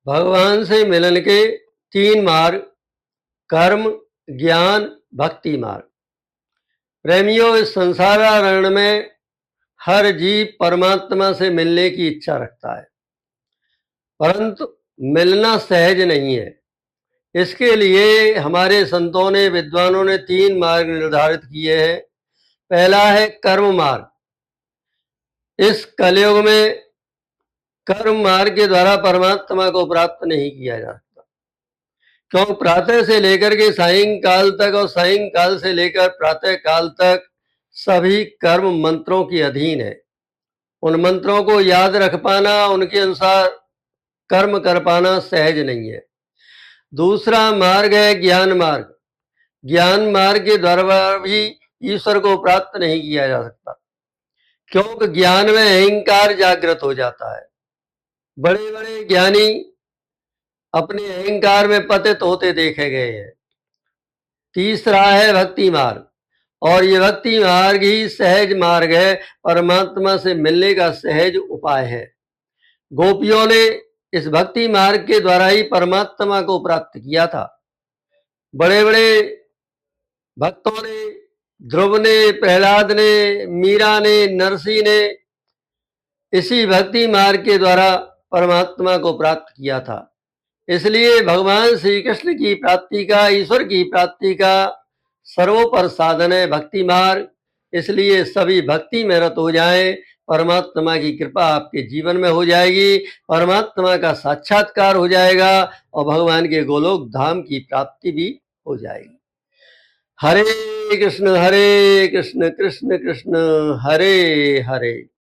भगवान से मिलन के तीन मार्ग: कर्म, ज्ञान, भक्ति मार्ग। प्रेमियों, इस संसारारण में हर जीव परमात्मा से मिलने की इच्छा रखता है, परंतु मिलना सहज नहीं है। इसके लिए हमारे संतों ने, विद्वानों ने तीन मार्ग निर्धारित किए हैं। पहला है कर्म मार्ग। इस कलयुग में कर्म मार्ग के द्वारा परमात्मा को प्राप्त नहीं किया जा सकता, क्यों? प्रातः से लेकर के सायंकाल तक और सायंकाल से लेकर प्रातः काल तक सभी कर्म मंत्रों के अधीन है। उन मंत्रों को याद रख पाना, उनके अनुसार कर्म कर पाना सहज नहीं है। दूसरा मार्ग है ज्ञान मार्ग। ज्ञान मार्ग के द्वारा भी ईश्वर को प्राप्त नहीं किया जा सकता, क्योंकि ज्ञान में अहंकार जागृत हो जाता है। बड़े बड़े ज्ञानी अपने अहंकार में पतित होते देखे गए हैं। तीसरा है भक्ति मार्ग, और ये भक्ति मार्ग ही सहज मार्ग है, परमात्मा से मिलने का सहज उपाय है। गोपियों ने इस भक्ति मार्ग के द्वारा ही परमात्मा को प्राप्त किया था। बड़े बड़े भक्तों ने, ध्रुव ने, प्रहलाद ने, मीरा ने, नरसिंह ने इसी भक्ति मार्ग के द्वारा परमात्मा को प्राप्त किया था। इसलिए भगवान श्री कृष्ण की प्राप्ति का, ईश्वर की प्राप्ति का सर्वोपर साधन है भक्ति मार्ग। इसलिए सभी भक्ति में रत हो जाएं, परमात्मा की कृपा आपके जीवन में हो जाएगी, परमात्मा का साक्षात्कार हो जाएगा और भगवान के गोलोक धाम की प्राप्ति भी हो जाएगी। हरे कृष्ण कृष्ण कृष्ण हरे हरे।